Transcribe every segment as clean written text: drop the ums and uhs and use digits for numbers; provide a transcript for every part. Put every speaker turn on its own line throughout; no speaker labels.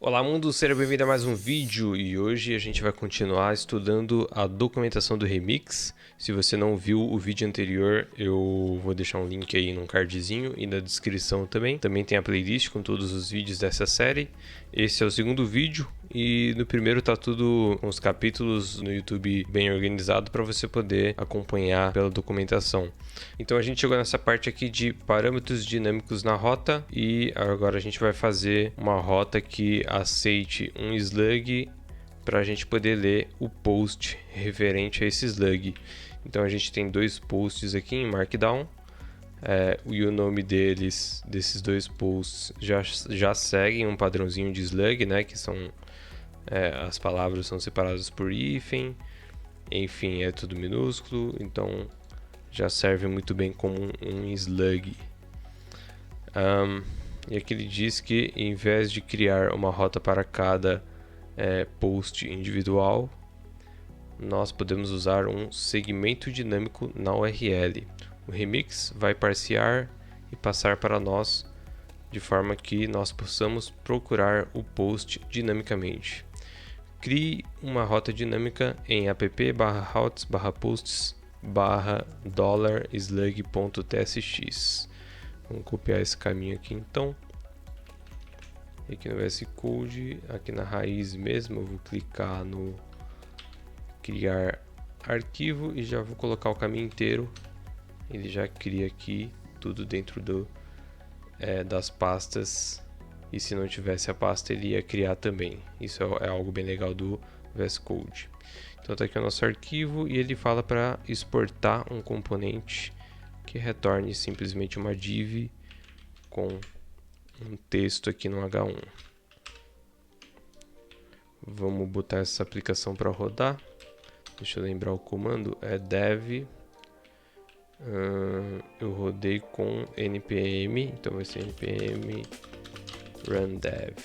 Olá mundo, seja bem-vindo a mais um vídeo e hoje a gente vai continuar estudando a documentação do Remix. Se você não viu o vídeo anterior, eu vou deixar um link aí num cardzinho e na descrição também. Também tem a playlist com todos os vídeos dessa série. Esse é o segundo vídeo e no primeiro tá tudo com os capítulos no YouTube bem organizado para você poder acompanhar pela documentação. Então a gente chegou nessa parte aqui de parâmetros dinâmicos na rota e agora a gente vai fazer uma rota que aceite um slug para a gente poder ler o post referente a esse slug. Então a gente tem dois posts aqui em Markdown e o nome desses dois posts já seguem um padrãozinho de slug, né? Que são as palavras são separadas por hífen, enfim, é tudo minúsculo, então já serve muito bem como um slug. E aqui ele diz que em vez de criar uma rota para cada post individual, nós podemos usar um segmento dinâmico na URL. O Remix vai parsear e passar para nós de forma que nós possamos procurar o post dinamicamente. Crie uma rota dinâmica em app/routes/posts/$slug.tsx. Vamos copiar esse caminho aqui então. E aqui no VS Code, aqui na raiz mesmo, eu vou clicar no criar arquivo e já vou colocar o caminho inteiro. Ele já cria aqui tudo dentro das pastas. E se não tivesse a pasta, ele ia criar também. Isso é algo bem legal do VS Code. Então está aqui o nosso arquivo e ele fala para exportar um componente que retorne simplesmente uma div com um texto aqui no H1. Vamos botar essa aplicação para rodar. Deixa eu lembrar o comando, é dev. Eu rodei com npm, então vai ser npm run dev.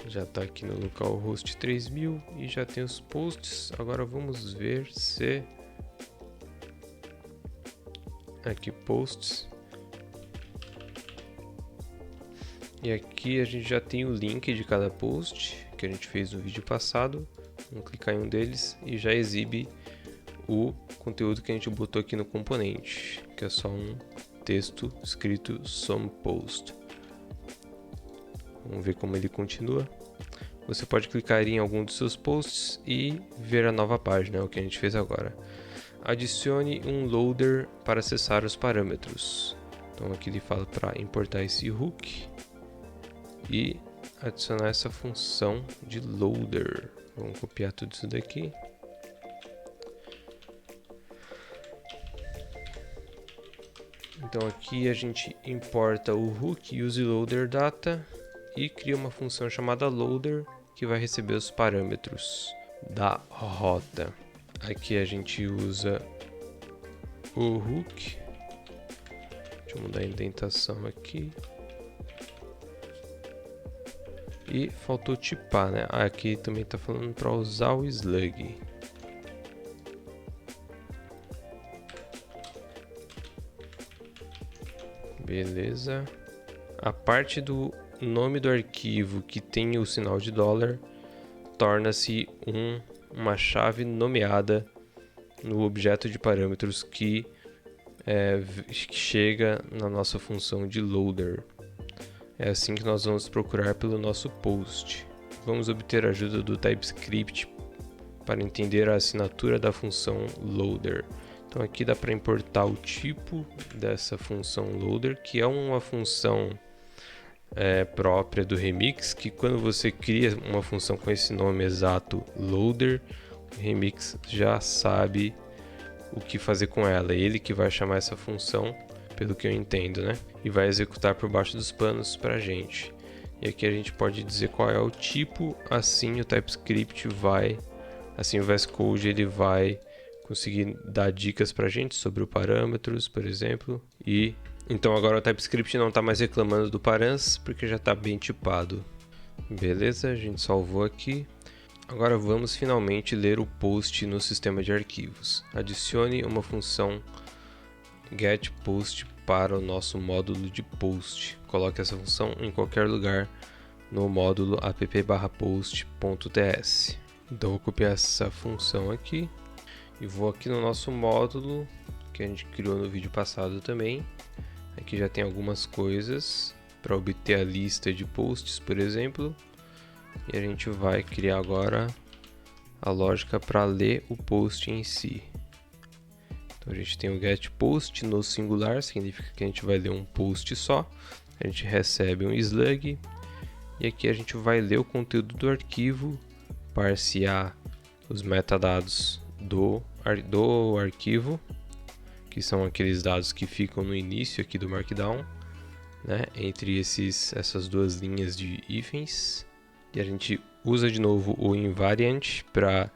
Já está aqui no localhost 3000 e já tem os posts. Agora vamos ver se aqui posts. E aqui a gente já tem o link de cada post que a gente fez no vídeo passado. Vamos clicar em um deles e já exibe o conteúdo que a gente botou aqui no componente, que é só um texto escrito some post. Vamos ver como ele continua. Você pode clicar em algum dos seus posts e ver a nova página, o que a gente fez agora. Adicione um loader para acessar os parâmetros. Então aqui ele fala para importar esse hook e adicionar essa função de loader. Vamos copiar tudo isso daqui. Então aqui a gente importa o hook useLoaderData e cria uma função chamada loader que vai receber os parâmetros da rota. Aqui a gente usa o hook. Deixa eu mudar a indentação aqui. E faltou tipar, né? Aqui também está falando para usar o slug. Beleza. A parte do nome do arquivo que tem o sinal de dólar torna-se uma chave nomeada no objeto de parâmetros que chega na nossa função de loader. É assim que nós vamos procurar pelo nosso post. Vamos obter a ajuda do TypeScript para entender a assinatura da função loader. Então aqui dá para importar o tipo dessa função loader, que é uma função própria do Remix, que quando você cria uma função com esse nome exato, loader, o Remix já sabe o que fazer com ela. É ele que vai chamar essa função, pelo que eu entendo, né? E vai executar por baixo dos panos para a gente. E aqui a gente pode dizer qual é o tipo, assim o TypeScript assim o VS Code ele vai conseguir dar dicas para a gente sobre os parâmetros, por exemplo. E então agora o TypeScript não está mais reclamando do params, porque já está bem tipado. Beleza, a gente salvou aqui. Agora vamos finalmente ler o post no sistema de arquivos. Adicione uma função getPost para o nosso módulo de post. Coloque essa função em qualquer lugar no módulo app/post.ts. Então vou copiar essa função aqui e vou aqui no nosso módulo que a gente criou no vídeo passado também. Aqui já tem algumas coisas para obter a lista de posts, por exemplo, e a gente vai criar agora a lógica para ler o post em si. Então a gente tem o getPost no singular, significa que a gente vai ler um post só. A gente recebe um slug e aqui a gente vai ler o conteúdo do arquivo, parsear os metadados do arquivo, que são aqueles dados que ficam no início aqui do Markdown, né, entre essas duas linhas de hífens. E a gente usa de novo o invariant para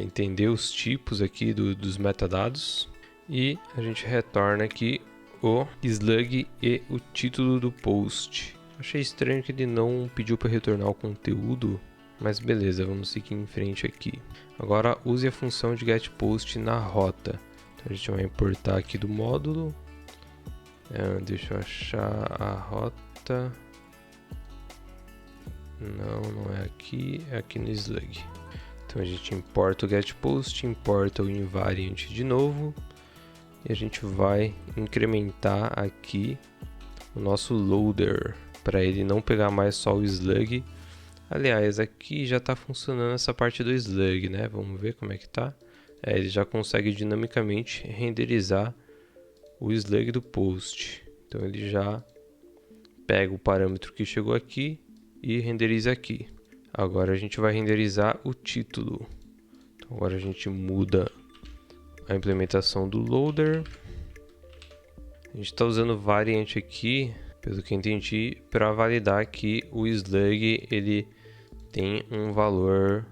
entender os tipos aqui dos metadados. E a gente retorna aqui o slug e o título do post. Achei estranho que ele não pediu para retornar o conteúdo, mas beleza, vamos seguir em frente aqui. Agora use a função de getPost na rota. Então a gente vai importar aqui do módulo. Deixa eu achar a rota. Não é aqui, é aqui no slug. Então a gente importa o getPost, importa o invariant de novo. E a gente vai incrementar aqui o nosso loader, para ele não pegar mais só o slug. Aliás, aqui já está funcionando essa parte do slug, né? Vamos ver como é que tá. Ele já consegue dinamicamente renderizar o slug do post. Então ele já pega o parâmetro que chegou aqui e renderiza aqui. Agora a gente vai renderizar o título. Então agora a gente muda a implementação do loader. A gente está usando variant aqui, pelo que eu entendi, para validar que o slug ele tem um valor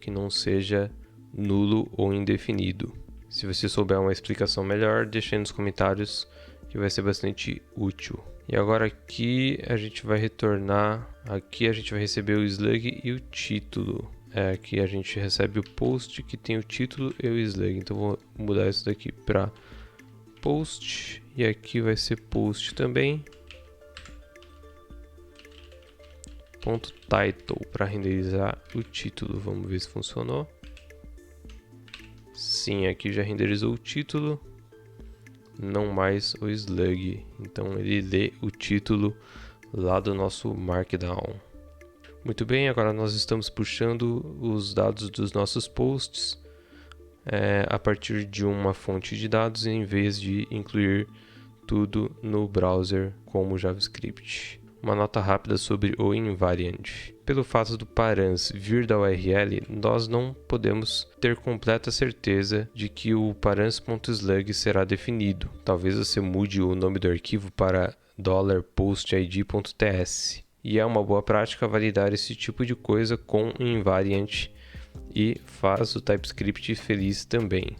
que não seja nulo ou indefinido. Se você souber uma explicação melhor, deixa aí nos comentários que vai ser bastante útil. E agora aqui a gente vai retornar, aqui a gente vai receber o slug e o título. Aqui a gente recebe o post que tem o título e o slug. Então vou mudar isso daqui para post e aqui vai ser post também. .title para renderizar o título. Vamos ver se funcionou. Sim, aqui já renderizou o título, não mais o slug. Então ele lê o título lá do nosso Markdown. Muito bem, agora nós estamos puxando os dados dos nossos posts a partir de uma fonte de dados, em vez de incluir tudo no browser como JavaScript. Uma nota rápida sobre o invariant. Pelo fato do params vir da URL, nós não podemos ter completa certeza de que o params.slug será definido. Talvez você mude o nome do arquivo para $postid.ts. E é uma boa prática validar esse tipo de coisa com invariant e faz o TypeScript feliz também.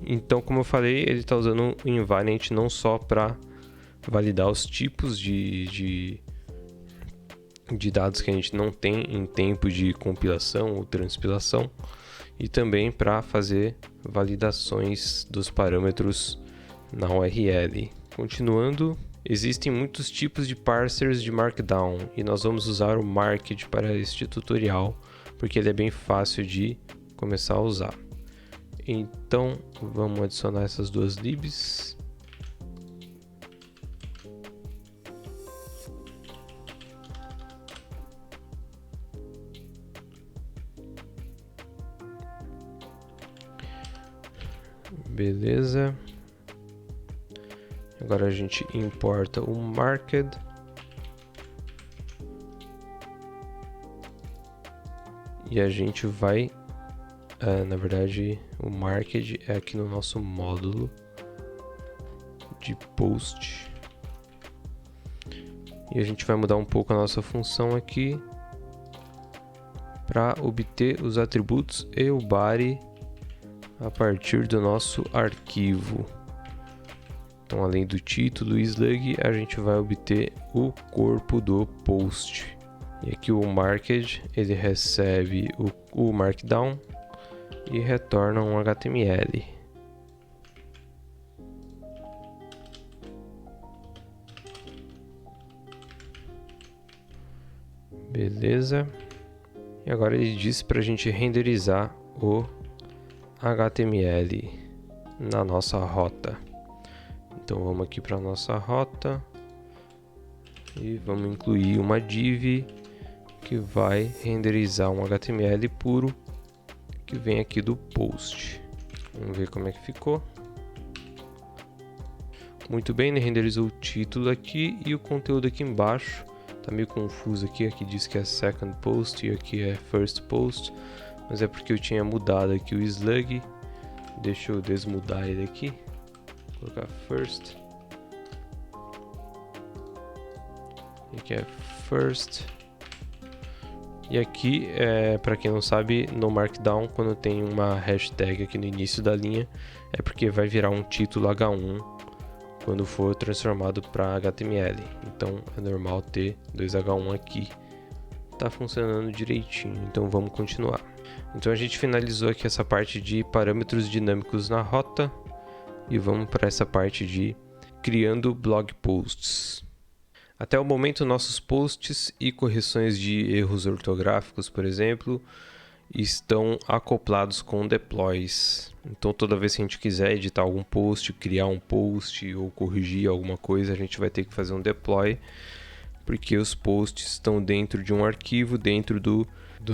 Então, como eu falei, ele está usando o invariant não só para validar os tipos de dados que a gente não tem em tempo de compilação ou transpilação, e também para fazer validações dos parâmetros na URL. Continuando, existem muitos tipos de parsers de Markdown e nós vamos usar o Marked para este tutorial, porque ele é bem fácil de começar a usar. Então vamos adicionar essas duas libs. Beleza. Agora a gente importa o marked. E a gente vai, na verdade, o marked é aqui no nosso módulo de post. E a gente vai mudar um pouco a nossa função aqui para obter os atributos e o body a partir do nosso arquivo. Então, além do título e slug, a gente vai obter o corpo do post. E aqui o marked, ele recebe o markdown e retorna um HTML. Beleza. E agora ele diz para a gente renderizar o HTML na nossa rota. Então vamos aqui para nossa rota e vamos incluir uma div que vai renderizar um HTML puro que vem aqui do post. Vamos ver como é que ficou. Muito bem, ele renderizou o título aqui e o conteúdo aqui embaixo. Tá meio confuso aqui, aqui diz que é second post e aqui é first post, mas é porque eu tinha mudado aqui o slug. Deixa eu desmudar ele aqui, vou colocar first. Aqui é first. E aqui, para quem não sabe, no Markdown, quando tem uma hashtag aqui no início da linha, é porque vai virar um título H1 quando for transformado para HTML. Então é normal ter 2H1 aqui. Tá funcionando direitinho, então vamos continuar. Então a gente finalizou aqui essa parte de parâmetros dinâmicos na rota e vamos para essa parte de criando blog posts. Até o momento, nossos posts e correções de erros ortográficos, por exemplo, estão acoplados com deploys. Então toda vez que a gente quiser editar algum post, criar um post ou corrigir alguma coisa, a gente vai ter que fazer um deploy, porque os posts estão dentro de um arquivo dentro do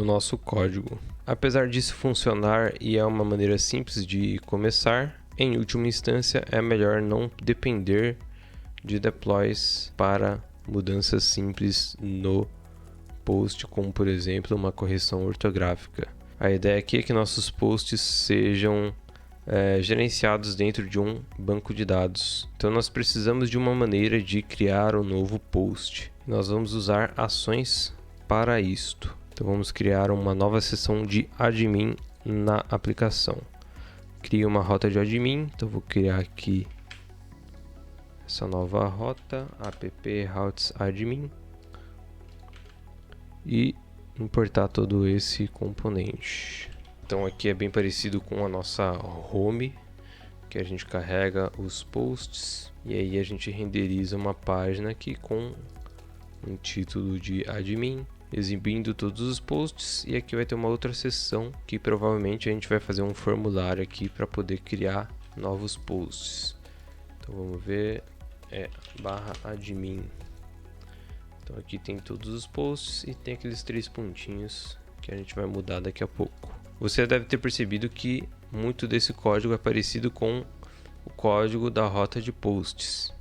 nosso código. Apesar disso funcionar e é uma maneira simples de começar, em última instância é melhor não depender de deploys para mudanças simples no post, como por exemplo uma correção ortográfica. A ideia aqui é que nossos posts sejam gerenciados dentro de um banco de dados. Então nós precisamos de uma maneira de criar um novo post. Nós vamos usar ações para isto. Então vamos criar uma nova seção de admin na aplicação. Crie uma rota de admin. Então vou criar aqui essa nova rota, app routes admin, e importar todo esse componente. Então aqui é bem parecido com a nossa home, que a gente carrega os posts e aí a gente renderiza uma página aqui com um título de admin, exibindo todos os posts, e aqui vai ter uma outra seção que provavelmente a gente vai fazer um formulário aqui para poder criar novos posts. Então vamos ver, /admin. Então aqui tem todos os posts e tem aqueles 3 pontinhos que a gente vai mudar daqui a pouco. Você deve ter percebido que muito desse código é parecido com o código da rota de posts.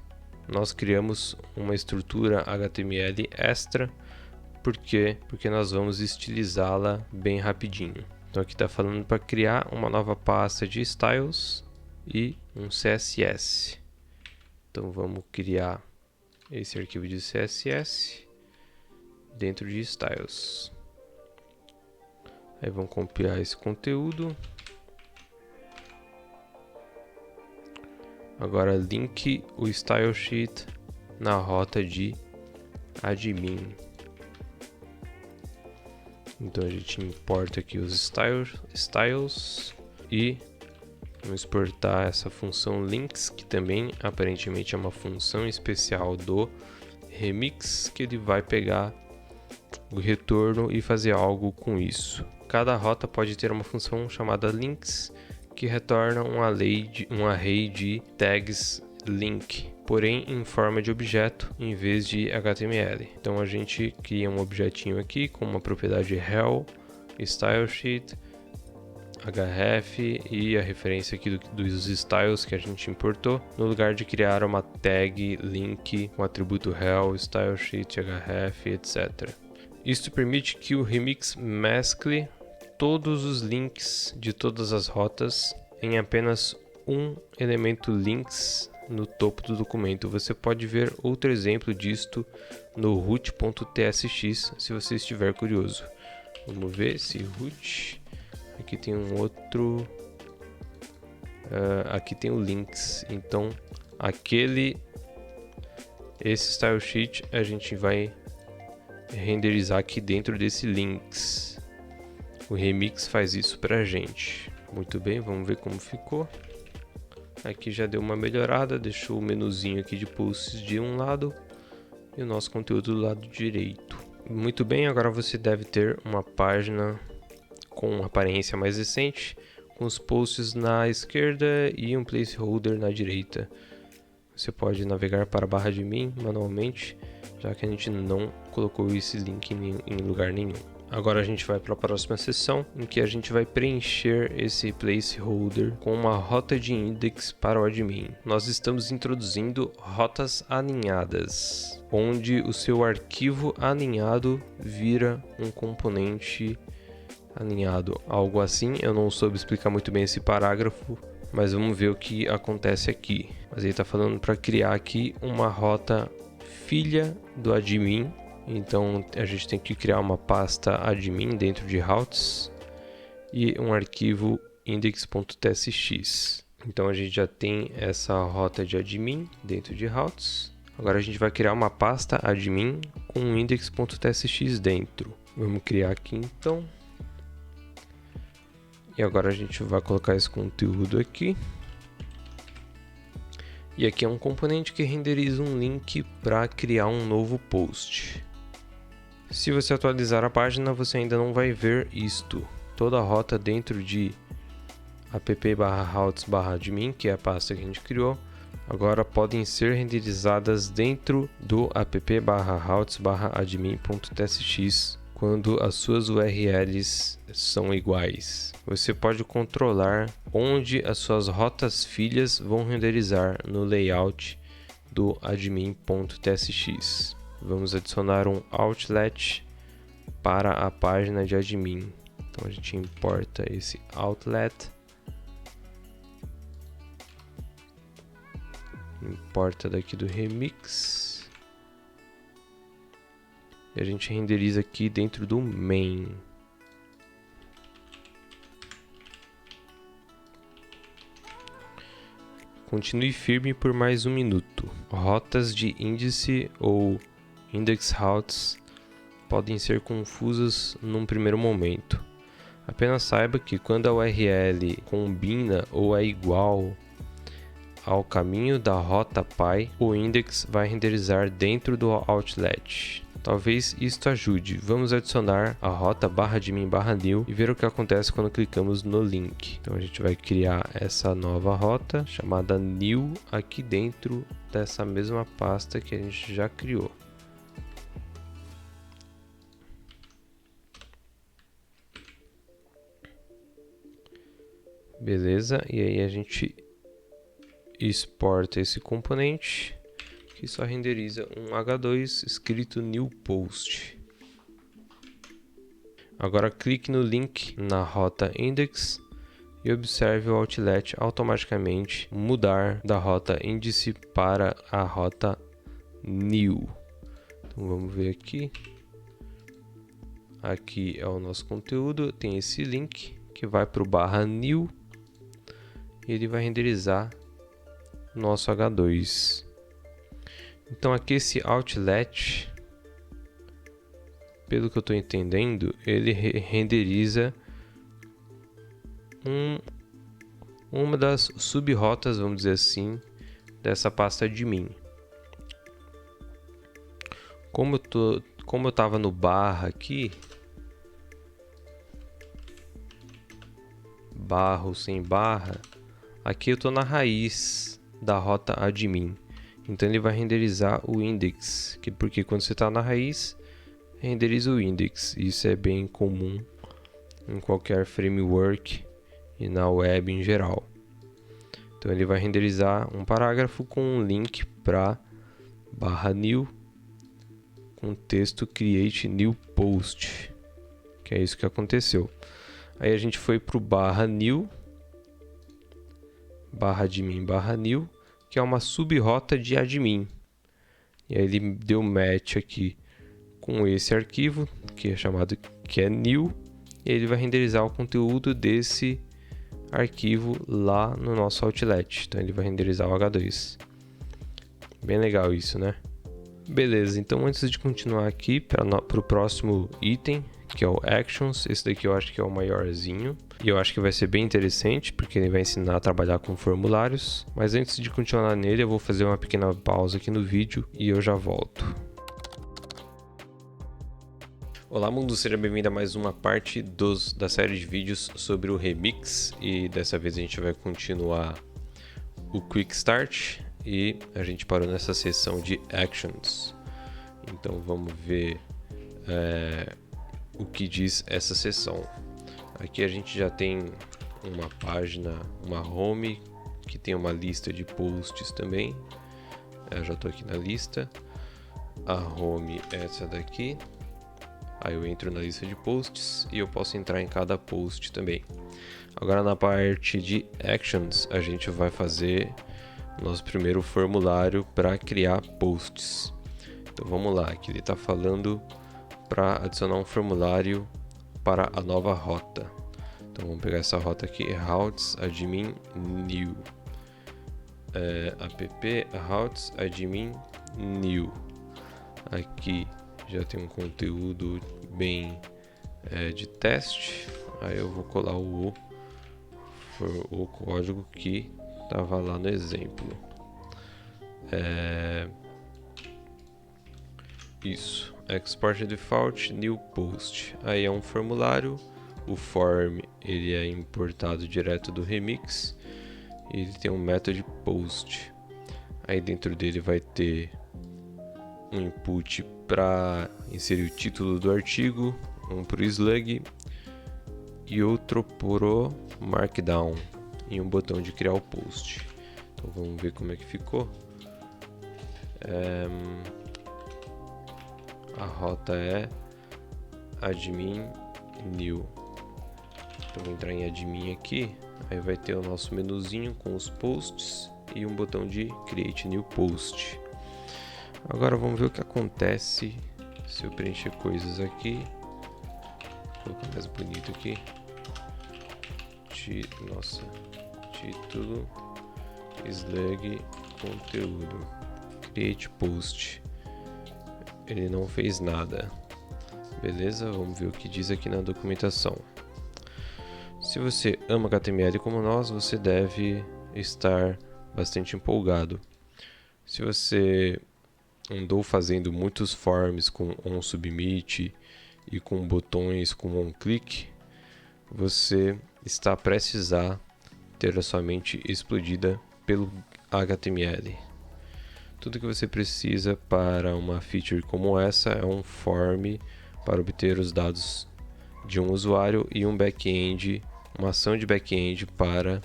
Nós criamos uma estrutura HTML extra, porque nós vamos estilizá-la bem rapidinho. Então aqui está falando para criar uma nova pasta de styles e um CSS. Então vamos criar esse arquivo de CSS dentro de styles. Aí vamos compilar esse conteúdo. Agora link o style sheet na rota de admin. Então a gente importa aqui os styles e vamos exportar essa função links, que também aparentemente é uma função especial do Remix, que ele vai pegar o retorno e fazer algo com isso. Cada rota pode ter uma função chamada links, que retorna um array de tags link, porém em forma de objeto em vez de HTML. Então a gente cria um objetinho aqui com uma propriedade rel, stylesheet, href e a referência aqui dos styles que a gente importou, no lugar de criar uma tag link com atributo rel, stylesheet, href, etc. Isto permite que o Remix mescle todos os links de todas as rotas em apenas um elemento links no topo do documento. Você pode ver outro exemplo disto no root.tsx se você estiver curioso. Vamos ver se root. Aqui tem um outro. Aqui tem o links. Então esse style sheet a gente vai renderizar aqui dentro desse links. O Remix faz isso pra gente. Muito bem, vamos ver como ficou. Aqui já deu uma melhorada, deixou o menuzinho aqui de posts de um lado e o nosso conteúdo do lado direito. Muito bem, agora você deve ter uma página com aparência mais recente, com os posts na esquerda e um placeholder na direita. Você pode navegar para a barra de admin manualmente, já que a gente não colocou esse link em lugar nenhum. Agora a gente vai para a próxima seção, em que a gente vai preencher esse placeholder com uma rota de index para o admin. Nós estamos introduzindo rotas alinhadas, onde o seu arquivo alinhado vira um componente alinhado. Algo assim, eu não soube explicar muito bem esse parágrafo, mas vamos ver o que acontece aqui. Mas ele está falando para criar aqui uma rota filha do admin. Então a gente tem que criar uma pasta admin dentro de routes e um arquivo index.tsx. Então a gente já tem essa rota de admin dentro de routes. Agora a gente vai criar uma pasta admin com um index.tsx dentro. Vamos criar aqui então. E agora a gente vai colocar esse conteúdo aqui. E aqui é um componente que renderiza um link para criar um novo post. Se você atualizar a página, você ainda não vai ver isto. Toda a rota dentro de app/routes/admin, que é a pasta que a gente criou, agora podem ser renderizadas dentro do app/routes/admin.tsx quando as suas URLs são iguais. Você pode controlar onde as suas rotas filhas vão renderizar no layout do admin.tsx. Vamos adicionar um outlet para a página de admin. Então a gente importa esse outlet, importa daqui do remix e a gente renderiza aqui dentro do main. Continue firme por mais um minuto. Rotas de índice ou index routes podem ser confusas num primeiro momento. Apenas saiba que quando a URL combina ou é igual ao caminho da rota pi, o index vai renderizar dentro do outlet. Talvez isto ajude. Vamos adicionar a rota /admin/new e ver o que acontece quando clicamos no link. Então a gente vai criar essa nova rota chamada new aqui dentro dessa mesma pasta que a gente já criou. Beleza, e aí a gente exporta esse componente que só renderiza um H2 escrito new post. Agora clique no link na rota index e observe o outlet automaticamente mudar da rota índice para a rota new. Então vamos ver aqui. Aqui é o nosso conteúdo, tem esse link que vai para o /new e ele vai renderizar nosso H2. Então aqui esse outlet, pelo que eu estou entendendo, ele renderiza uma das sub-rotas, vamos dizer assim, dessa pasta admin. Como eu estava no barra aqui, barra ou sem barra, aqui eu estou na raiz da rota admin. Então ele vai renderizar o index, porque quando você está na raiz, renderiza o index. Isso é bem comum em qualquer framework e na web em geral. Então ele vai renderizar um parágrafo com um link para /new com texto create new post, que é isso que aconteceu. Aí a gente foi para o /new, /admin/new, que é uma sub-rota de admin. E aí ele deu match aqui com esse arquivo, que é chamado new, e ele vai renderizar o conteúdo desse arquivo lá no nosso outlet. Então ele vai renderizar o H2. Bem legal isso, né? Beleza, então antes de continuar aqui para o próximo item, que é o Actions, esse daqui eu acho que é o maiorzinho. E eu acho que vai ser bem interessante, porque ele vai ensinar a trabalhar com formulários. Mas antes de continuar nele, eu vou fazer uma pequena pausa aqui no vídeo e eu já volto. Olá mundo, seja bem-vindo a mais uma parte da série de vídeos sobre o Remix, e dessa vez a gente vai continuar o Quick Start e a gente parou nessa seção de Actions. Então vamos ver o que diz essa seção. Aqui a gente já tem uma página, uma home, que tem uma lista de posts também. Eu já estou aqui na lista. A home é essa daqui. Aí eu entro na lista de posts e eu posso entrar em cada post também. Agora na parte de Actions, a gente vai fazer nosso primeiro formulário para criar posts. Então vamos lá, aqui ele está falando para adicionar um formulário para a nova rota. Então vamos pegar essa rota aqui, routes admin new. App routes admin new. Aqui já tem um conteúdo bem de teste. Aí eu vou colar o código que estava lá no exemplo. Isso, export default new post. Aí é um formulário. O form ele é importado direto do Remix. E ele tem um método post. Aí dentro dele vai ter um input para inserir o título do artigo, um para o slug e outro pro markdown, e um botão de criar o post. Então vamos ver como é que ficou. A rota é admin new. Então vou entrar em admin aqui, aí vai ter o nosso menuzinho com os posts e um botão de create new post. Agora vamos ver o que acontece se eu preencher coisas aqui. Vou colocar mais bonito aqui. Título, slug, conteúdo, create post. Ele não fez nada. Beleza, vamos ver o que diz aqui na documentação. Se você ama HTML como nós, você deve estar bastante empolgado. Se você andou fazendo muitos forms com onSubmit e com botões com onClick, você está prestes a ter a sua mente explodida pelo HTML. Tudo que você precisa para uma feature como essa é um form para obter os dados de um usuário e um back-end, uma ação de back-end para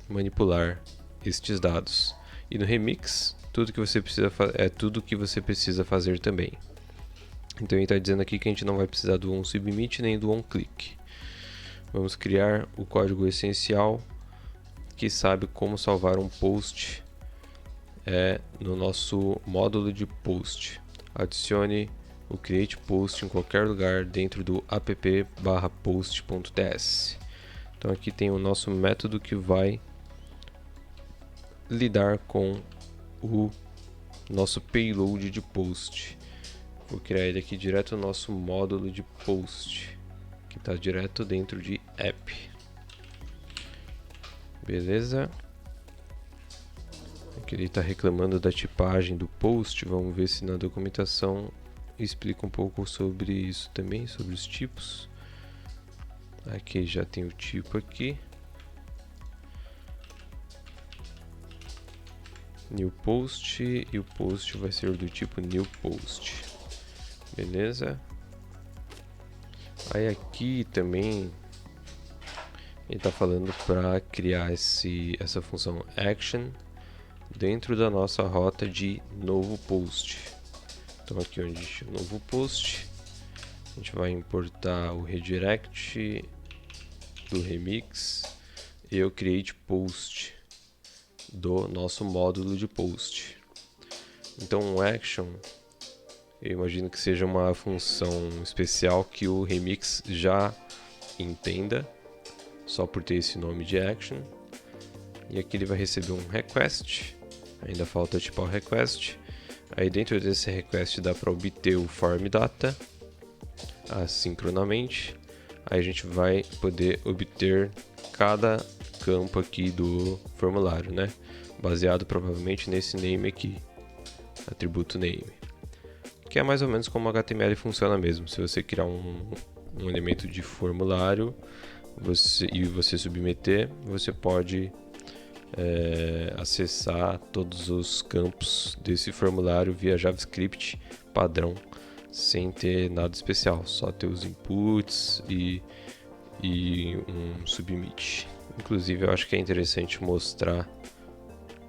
manipular estes dados. E no Remix, tudo que você precisa fazer também. Então ele está dizendo aqui que a gente não vai precisar do onSubmit nem do onClick. Vamos criar o código essencial que sabe como salvar um post no nosso módulo de post. Adicione o create post em qualquer lugar dentro do app/post.ts. Então aqui tem o nosso método que vai lidar com o nosso payload de post. Vou criar ele aqui direto no nosso módulo de post, que está direto dentro de app. Beleza? Aqui ele está reclamando da tipagem do post. Vamos ver se na documentação explica um pouco sobre isso também, sobre os tipos. Aqui já tem o tipo aqui. New post, e o post vai ser do tipo new post. Beleza? Aí aqui também ele está falando para criar essa função action dentro da nossa rota de novo post. Então aqui onde diz novo post, a gente vai importar o redirect do Remix e o create post do nosso módulo de post. Então um action, eu imagino que seja uma função especial que o Remix já entenda, só por ter esse nome de action. E aqui ele vai receber um request, ainda falta tipar o request. Aí dentro desse request dá para obter o form data assincronamente. Aí a gente vai poder obter cada campo aqui do formulário, baseado provavelmente nesse name aqui, atributo name. que é mais ou menos como o HTML funciona mesmo. Se você criar um elemento de formulário e você submeter, você pode acessar todos os campos desse formulário via JavaScript padrão, sem ter nada especial, só ter os inputs e um submit. Inclusive eu acho que é interessante mostrar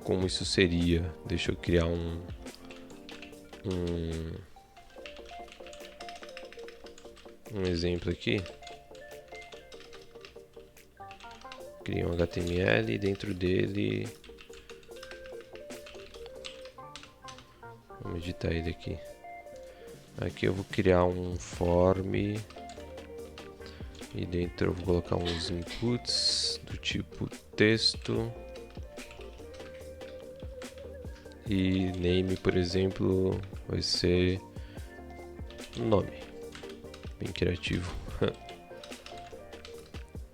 como isso seria. Deixa eu criar um exemplo aqui. Criei um HTML e dentro dele, vamos editar ele aqui. Aqui eu vou criar um form e dentro eu vou colocar uns inputs do tipo texto e name, por exemplo, vai ser nome. Bem criativo.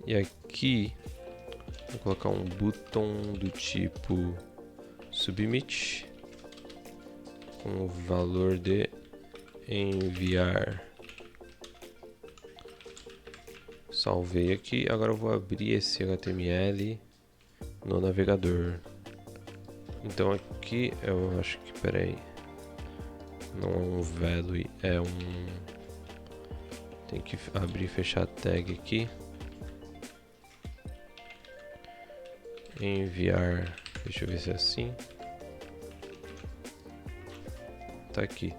E aqui vou colocar um button do tipo submit com o valor de enviar. Salvei aqui, agora eu vou abrir esse HTML no navegador. Então aqui eu acho que, peraí, não é um value, é um... Tem que abrir e fechar a tag aqui. Enviar, deixa eu ver se é assim. Tá aqui.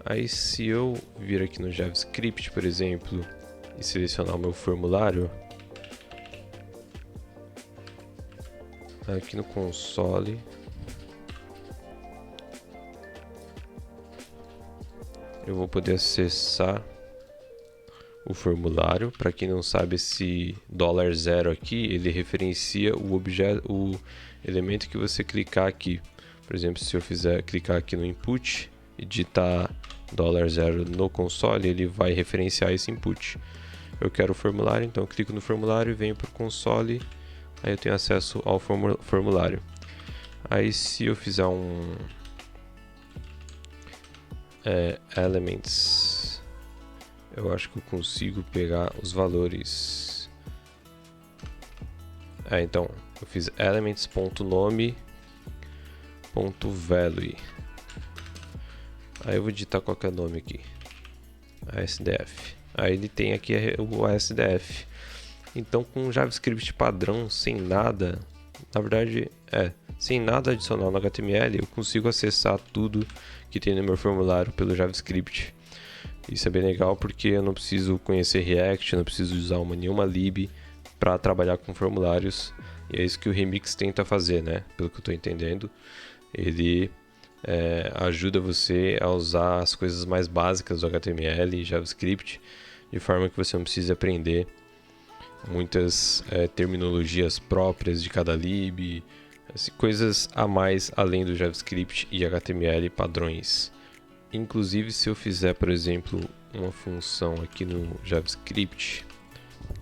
Aí se eu vir aqui no JavaScript, por exemplo, e selecionar o meu formulário, aqui no console, eu vou poder acessar o formulário. Para quem não sabe, esse $0 aqui, ele referencia o elemento que você clicar aqui. Por exemplo, se eu clicar aqui no input e digitar $0 no console, ele vai referenciar esse input. Eu quero o formulário, então eu clico no formulário e venho para o console, aí eu tenho acesso ao formulário. Aí se eu fizer um elements, eu acho que eu consigo pegar os valores. Então eu fiz elements.nome.value. Aí eu vou digitar qualquer nome aqui, ASDF. Aí ele tem aqui o ASDF. Então com um JavaScript padrão, sem nada, na verdade sem nada adicional no HTML, eu consigo acessar tudo que tem no meu formulário pelo JavaScript. Isso é bem legal porque eu não preciso conhecer React, não preciso usar nenhuma lib para trabalhar com formulários. E é isso que o Remix tenta fazer, né? Pelo que eu estou entendendo. Ele ajuda você a usar as coisas mais básicas do HTML e JavaScript, de forma que você não precise aprender muitas terminologias próprias de cada lib, coisas a mais além do JavaScript e HTML padrões. Inclusive, se eu fizer, por exemplo, uma função aqui no JavaScript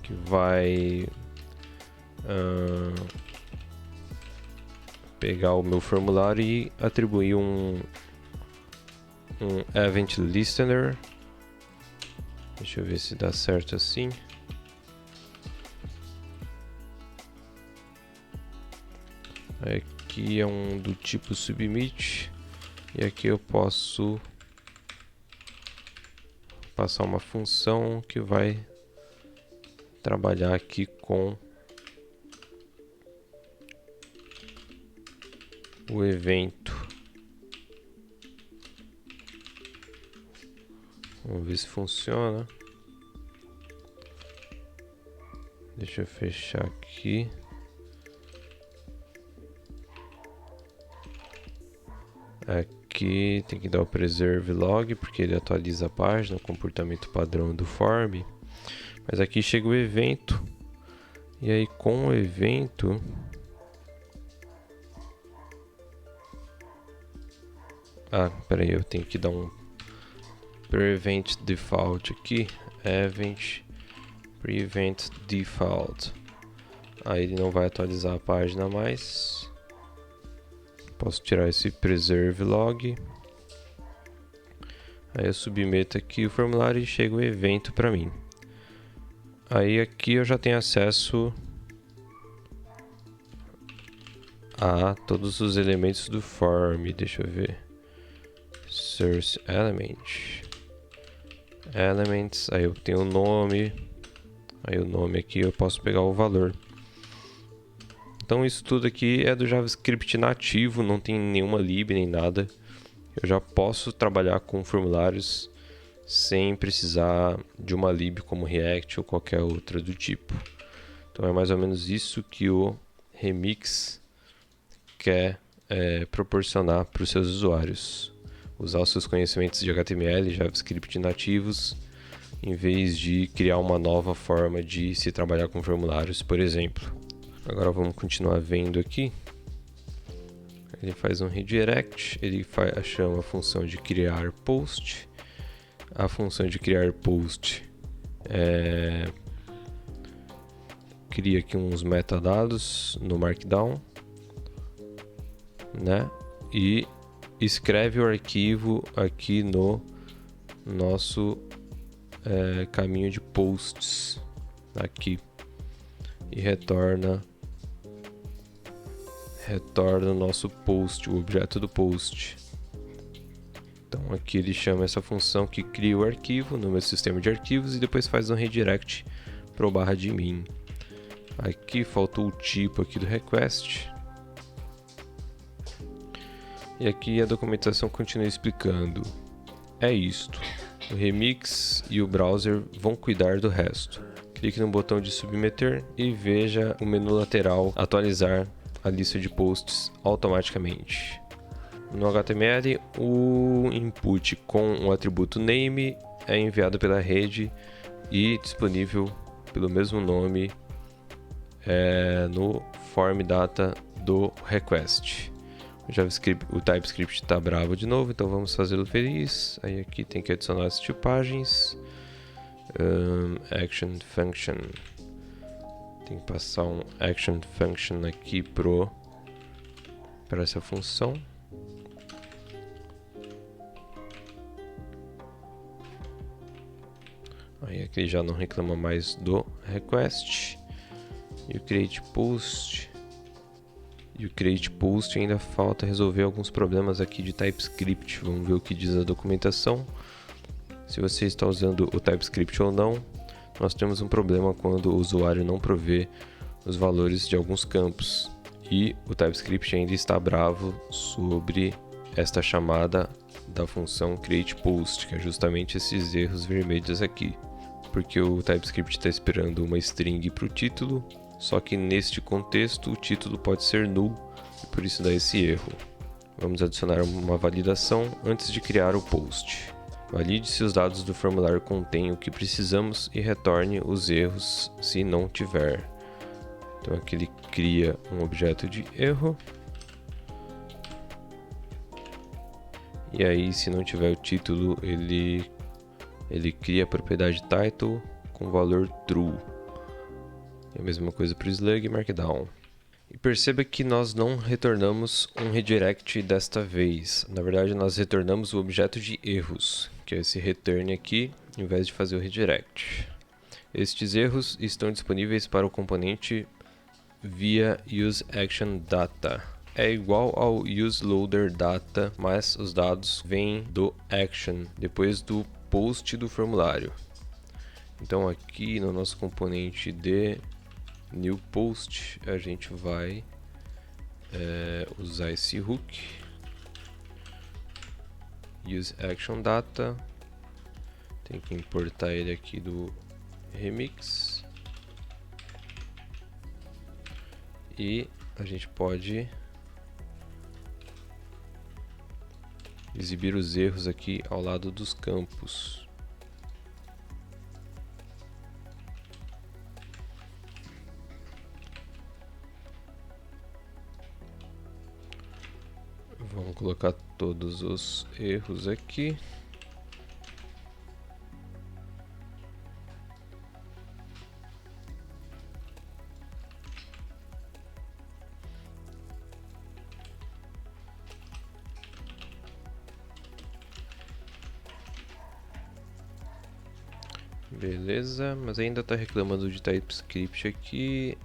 que vai pegar o meu formulário e atribuir um event listener. Deixa eu ver se dá certo assim. Aqui é um do tipo submit e aqui eu posso passar uma função que vai trabalhar aqui com o evento. Vamos ver se funciona. Deixa eu fechar aqui. Aqui tem que dar o preserve log, porque ele atualiza a página, o comportamento padrão do form. Mas aqui chega o evento. E aí com o evento, peraí, eu tenho que dar um prevent default aqui. Event prevent default. Aí ele não vai atualizar a página mais. Posso tirar esse preserve log. Aí eu submeto aqui o formulário e chega o evento para mim. Aí aqui eu já tenho acesso a todos os elementos do form. Deixa eu ver. Source element. Elements. Aí eu tenho o nome. Aí o nome aqui eu posso pegar o valor. Então isso tudo aqui é do JavaScript nativo, não tem nenhuma lib nem nada. Eu já posso trabalhar com formulários sem precisar de uma lib como React ou qualquer outra do tipo. Então é mais ou menos isso que o Remix quer proporcionar para os seus usuários. Usar os seus conhecimentos de HTML e JavaScript nativos, em vez de criar uma nova forma de se trabalhar com formulários, por exemplo. Agora vamos continuar vendo aqui. Ele faz um redirect, ele chama a função de criar post. A função de criar post cria aqui uns metadados no Markdown, né? E escreve o arquivo aqui no nosso caminho de posts aqui e retorna o nosso post, o objeto do post. Então aqui ele chama essa função que cria o arquivo no meu sistema de arquivos e depois faz um redirect para o /admin. Aqui faltou o tipo aqui do request. E aqui a documentação continua explicando. É isto. O Remix e o browser vão cuidar do resto. Clique no botão de submeter e veja o menu lateral atualizar a lista de posts automaticamente. No HTML, o input com o atributo name é enviado pela rede e disponível pelo mesmo nome no form data do request. O TypeScript está bravo de novo, então vamos fazê-lo feliz. Aí aqui tem que adicionar as tipagens. Action function. Tem que passar um action function aqui para essa função. Aí aqui já não reclama mais do request. E o create post. E o create post ainda falta resolver alguns problemas aqui de TypeScript. Vamos ver o que diz a documentação. Se você está usando o TypeScript ou não. Nós temos um problema quando o usuário não provê os valores de alguns campos. E o TypeScript ainda está bravo sobre esta chamada da função createPost, que é justamente esses erros vermelhos aqui. Porque o TypeScript está esperando uma string para o título, só que neste contexto o título pode ser null, e por isso dá esse erro. Vamos adicionar uma validação antes de criar o post. Valide se os dados do formulário contêm o que precisamos e retorne os erros se não tiver. Então aqui ele cria um objeto de erro. E aí, se não tiver o título, ele cria a propriedade title com valor true. E a mesma coisa para o slug e markdown. E perceba que nós não retornamos um redirect desta vez. Na verdade, nós retornamos o objeto de erros, que é esse return aqui, em vez de fazer o redirect. Estes erros estão disponíveis para o componente via useActionData. É igual ao useLoaderData, mas os dados vêm do action, depois do post do formulário. Então aqui no nosso componente de new post, a gente vai usar esse hook useActionData. Tem que importar ele aqui do Remix. E a gente pode exibir os erros aqui ao lado dos campos. Vamos colocar todos os erros aqui. Beleza, mas ainda está reclamando de TypeScript aqui.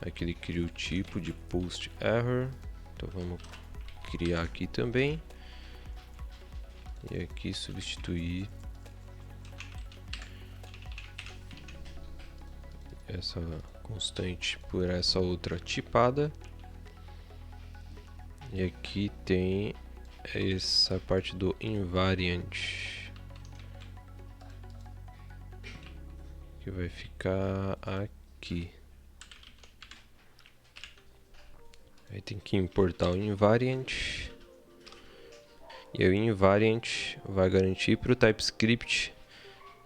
Aqui ele cria o tipo de post error. Então vamos criar aqui também. E aqui substituir essa constante por essa outra tipada. E aqui tem essa parte do invariant, que vai ficar aqui. Aí tem que importar o invariant. E aí o invariant vai garantir para o TypeScript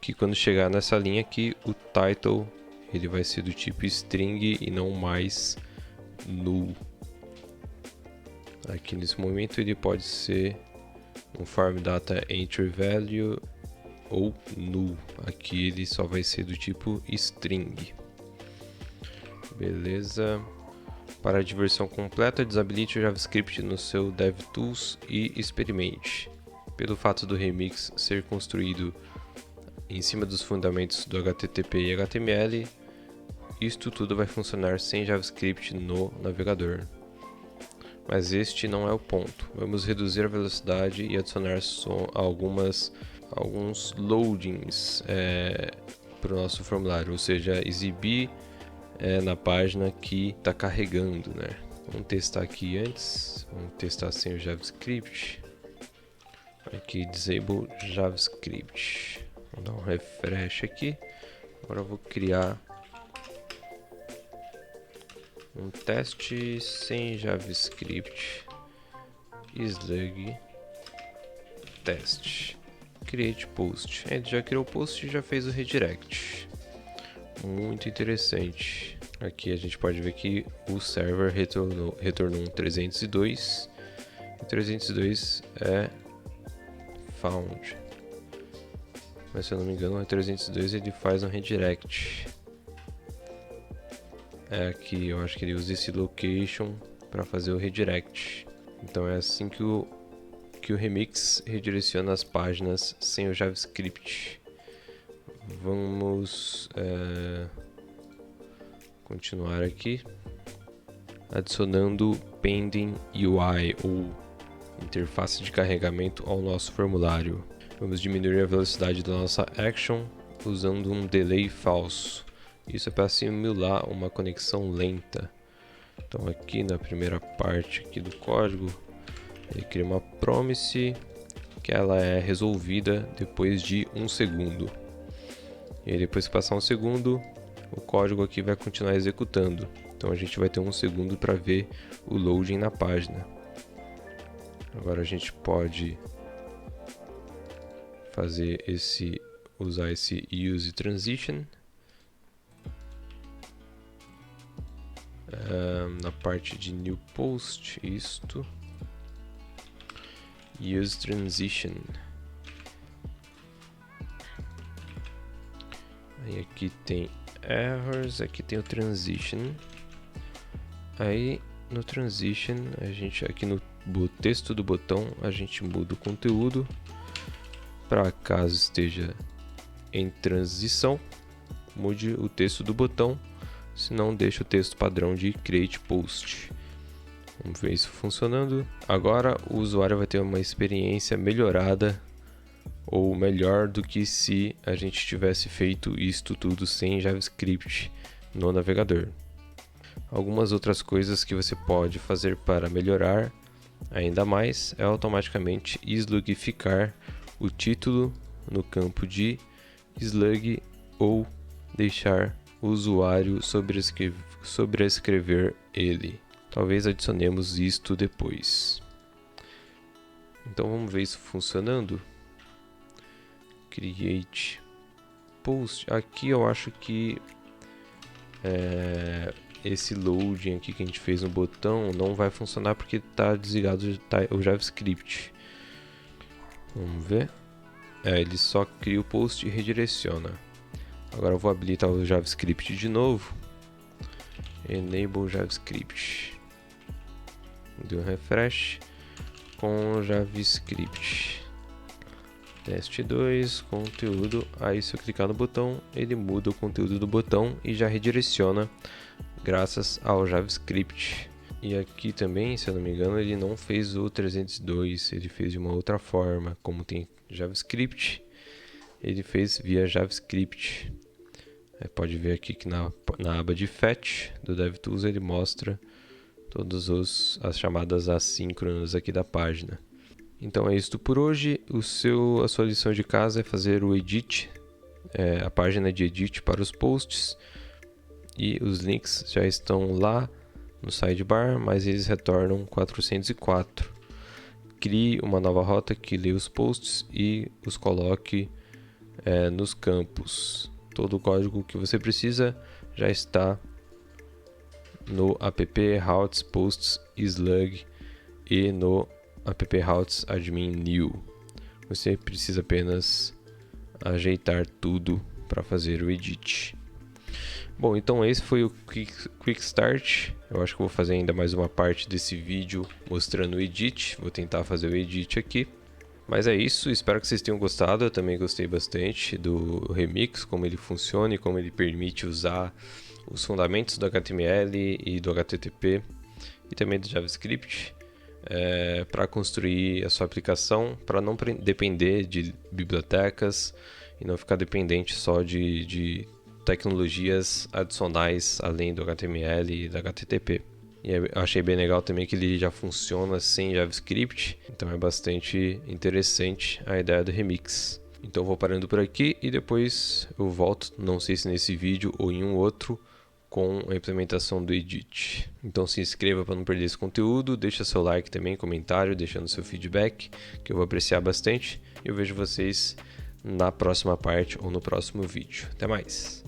que quando chegar nessa linha aqui, o title ele vai ser do tipo string e não mais null. Aqui nesse momento ele pode ser um form data entry value ou null. Aqui ele só vai ser do tipo string. Beleza. Para a diversão completa, desabilite o JavaScript no seu DevTools e experimente. Pelo fato do Remix ser construído em cima dos fundamentos do HTTP e HTML, isto tudo vai funcionar sem JavaScript no navegador. Mas este não é o ponto. Vamos reduzir a velocidade e adicionar alguns loadings para o nosso formulário, ou seja, exibir na página que está carregando, né? Vamos testar aqui antes. Vamos testar sem o JavaScript. Aqui, disable JavaScript. Vou dar um refresh aqui. Agora eu vou criar um teste sem JavaScript. Slug test. Create post. Ele já criou o post e já fez o redirect. Muito interessante. Aqui a gente pode ver que o server retornou um 302. O 302 é found. Mas se eu não me engano, o 302 ele faz um redirect. Aqui eu acho que ele usa esse location para fazer o redirect. Então é assim que o Remix redireciona as páginas sem o JavaScript. Vamos continuar aqui adicionando pending UI ou interface de carregamento ao nosso formulário. Vamos diminuir a velocidade da nossa action usando um delay falso. Isso é para simular uma conexão lenta. Então aqui na primeira parte aqui do código, ele cria uma promise que ela é resolvida depois de 1 segundo. E depois que passar 1 segundo, o código aqui vai continuar executando. Então a gente vai ter 1 segundo para ver o loading na página. Agora a gente pode usar esse use transition na parte de new post, isto use transition. Aí aqui tem errors, aqui tem o transition. Aí no transition, a gente aqui no texto do botão, a gente muda o conteúdo para caso esteja em transição, mude o texto do botão, senão deixa o texto padrão de create post. Vamos ver isso funcionando. Agora o usuário vai ter uma experiência melhorada ou melhor do que se a gente tivesse feito isto tudo sem JavaScript no navegador. Algumas outras coisas que você pode fazer para melhorar ainda mais é automaticamente slugificar o título no campo de slug ou deixar o usuário sobrescrever ele. Talvez adicionemos isto depois. Então vamos ver isso funcionando. Create post. Aqui eu acho que esse loading aqui que a gente fez no botão não vai funcionar porque está desligado o JavaScript. Vamos ver. Ele só cria o post e redireciona. Agora eu vou habilitar o JavaScript de novo. Enable JavaScript. Deu um refresh com JavaScript. Teste 2, conteúdo. Aí se eu clicar no botão, ele muda o conteúdo do botão e já redireciona graças ao JavaScript. E aqui também, se eu não me engano, ele não fez o 302, ele fez de uma outra forma. Como tem JavaScript, ele fez via JavaScript. Pode ver aqui que na aba de Fetch do DevTools ele mostra todas as chamadas assíncronas aqui da página. Então é isso por hoje. A sua lição de casa é fazer o edit, a página de edit para os posts. E os links já estão lá no sidebar, mas eles retornam 404. Crie uma nova rota que lê os posts e os coloque nos campos. Todo o código que você precisa já está no app routes posts slug e no app routes admin new. Você precisa apenas ajeitar tudo para fazer o edit. Bom, então esse foi o Quick Start. Eu acho que vou fazer ainda mais uma parte desse vídeo mostrando o edit. Vou tentar fazer o edit aqui. Mas é isso, espero que vocês tenham gostado. Eu também gostei bastante do Remix, como ele funciona e como ele permite usar os fundamentos do HTML e do HTTP e também do JavaScript para construir a sua aplicação, para não depender de bibliotecas e não ficar dependente só de tecnologias adicionais além do HTML e do HTTP. E eu achei bem legal também que ele já funciona sem JavaScript, então é bastante interessante a ideia do Remix. Então eu vou parando por aqui e depois eu volto, não sei se nesse vídeo ou em um outro, com a implementação do Edit. Então se inscreva para não perder esse conteúdo, deixa seu like também, comentário, deixando seu feedback, que eu vou apreciar bastante. E eu vejo vocês na próxima parte ou no próximo vídeo. Até mais!